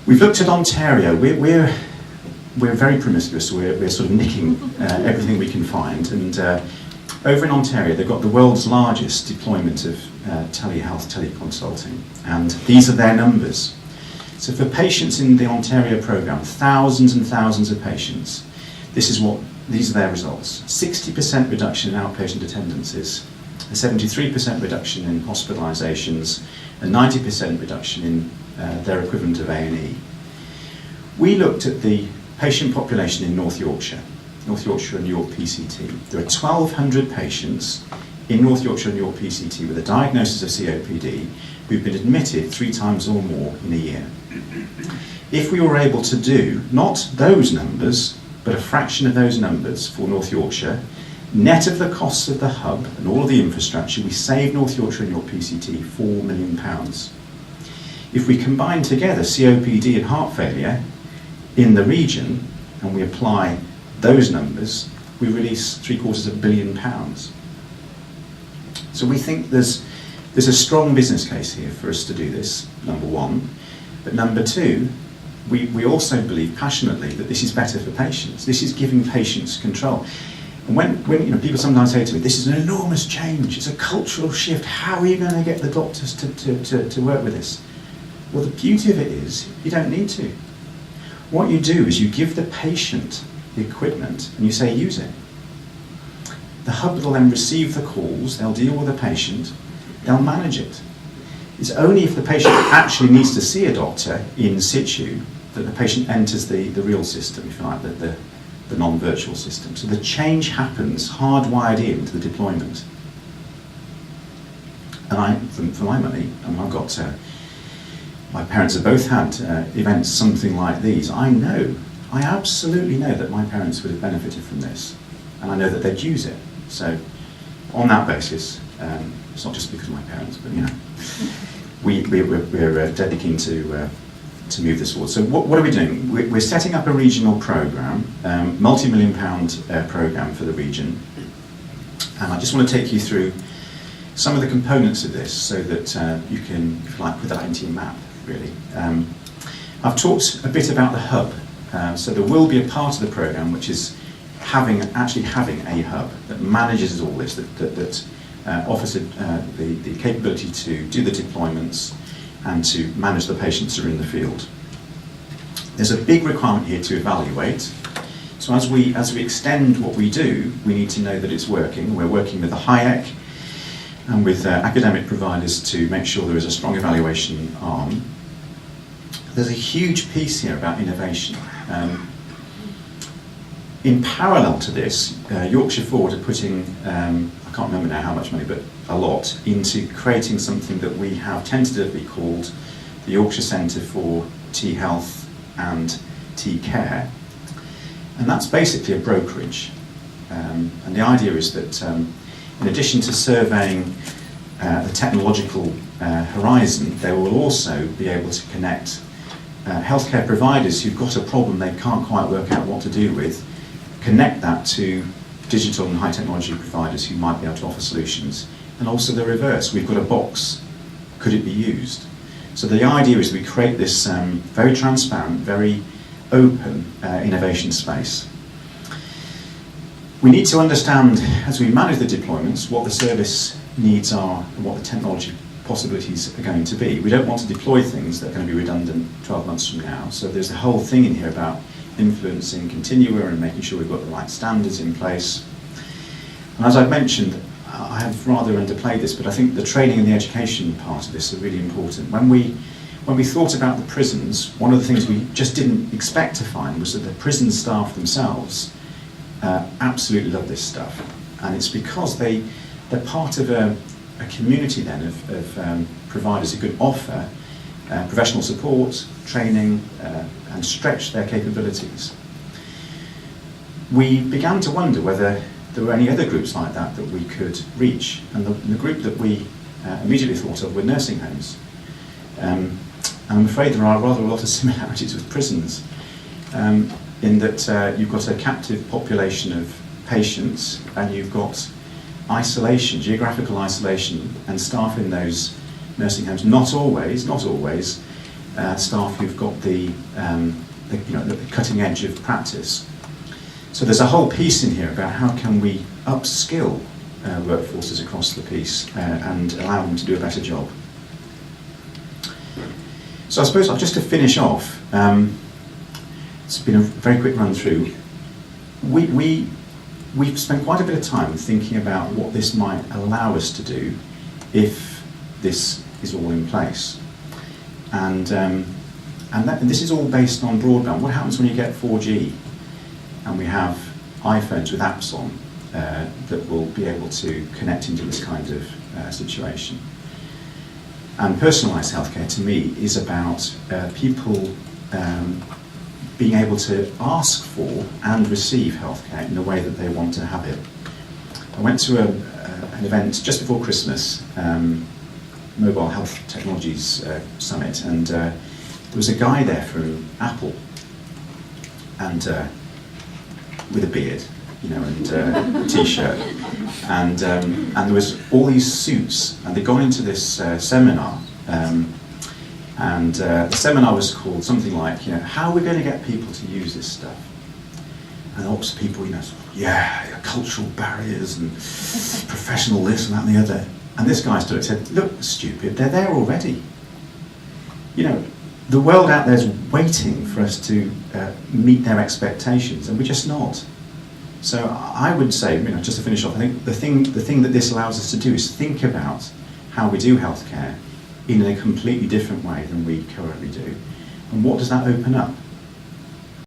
We've looked at Ontario. We're very promiscuous. We're sort of nicking everything we can find. And over in Ontario, they've got the world's largest deployment of telehealth, teleconsulting. And these are their numbers. So for patients in the Ontario program, thousands and thousands of patients, these are their results. 60% reduction in outpatient attendances, a 73% reduction in hospitalisations, a 90% reduction in their equivalent of A&E. We looked at the patient population in North Yorkshire and York PCT. There are 1,200 patients in North Yorkshire and York PCT with a diagnosis of COPD who've been admitted 3 times or more in a year. If we were able to do, not those numbers, but a fraction of those numbers for North Yorkshire, net of the costs of the hub and all of the infrastructure, we saved North Yorkshire and York PCT £4 million. If we combine together COPD and heart failure in the region, and we apply those numbers, we release £750 million. So we think there's a strong business case here for us to do this, number one. But number two, we also believe passionately that this is better for patients. This is giving patients control. And when people sometimes say to me, this is an enormous change, it's a cultural shift, how are you going to get the doctors to work with this? Well, the beauty of it is, you don't need to. What you do is you give the patient the equipment and you say, use it. The hub will then receive the calls, they'll deal with the patient, they'll manage it. It's only if the patient actually needs to see a doctor in situ that the patient enters the real system, if you like, the non-virtual system. So the change happens hardwired into the deployment. And for my money, I've got, my parents have both had events something like these. I absolutely know that my parents would have benefited from this. And I know that they'd use it. So on that basis, it's not just because of my parents, but we're deadly keen to move this forward. So what are we doing? We're setting up a regional programme, multi-million-pound programme for the region, and I just want to take you through some of the components of this so that you can, if you like, put that into your map, really. I've talked a bit about the hub, so there will be a part of the programme which is actually having a hub that manages all this, that offers the capability to do the deployments and to manage the patients who are in the field. There's a big requirement here to evaluate. So as we extend what we do, we need to know that it's working. We're working with the HIEC and with academic providers to make sure there is a strong evaluation arm. There's a huge piece here about innovation. In parallel to this, Yorkshire Forward are putting, I can't remember now how much money, but a lot, into creating something that we have tentatively called the Yorkshire Centre for T-Health and T-Care. And that's basically a brokerage. And the idea is that in addition to surveying the technological horizon, they will also be able to connect healthcare providers who've got a problem they can't quite work out what to do with, connect that to digital and high technology providers who might be able to offer solutions. And also the reverse, we've got a box, could it be used? So the idea is we create this very transparent, very open innovation space. We need to understand, as we manage the deployments, what the service needs are and what the technology possibilities are going to be. We don't want to deploy things that are going to be redundant 12 months from now. So there's a whole thing in here about influencing continua and making sure we've got the right standards in place. And as I've mentioned, I have rather underplayed this, but I think the training and the education part of this are really important. When we thought about the prisons, one of the things we just didn't expect to find was that the prison staff themselves absolutely love this stuff. And it's because they're part of a community then of providers who can offer professional support, training, and stretch their capabilities. We began to wonder whether there were any other groups like that that we could reach, and the group that we immediately thought of were nursing homes. And I'm afraid there are rather a lot of similarities with prisons, in that you've got a captive population of patients and you've got isolation, geographical isolation, and staff in those nursing homes not always staff who've got the cutting edge of practice. So there's a whole piece in here about how can we upskill workforces across the piece and allow them to do a better job. So I suppose just to finish off, it's been a very quick run through. We've spent quite a bit of time thinking about what this might allow us to do if this is all in place. And this is all based on broadband. What happens when you get 4G and we have iPhones with apps on that will be able to connect into this kind of situation? And personalised healthcare to me is about people being able to ask for and receive healthcare in the way that they want to have it. I went to an event just before Christmas, Mobile Health Technologies Summit, and there was a guy there from Apple, and with a beard, and a t-shirt, and there was all these suits, and they'd gone into this seminar, and the seminar was called something like, how are we going to get people to use this stuff? And lots of people, cultural barriers and professional this and that and the other. And this guy stood up and said, look, stupid, they're there already. The world out there is waiting for us to meet their expectations, and we're just not. So I would say, just to finish off, I think the thing that this allows us to do is think about how we do healthcare in a completely different way than we currently do. And what does that open up?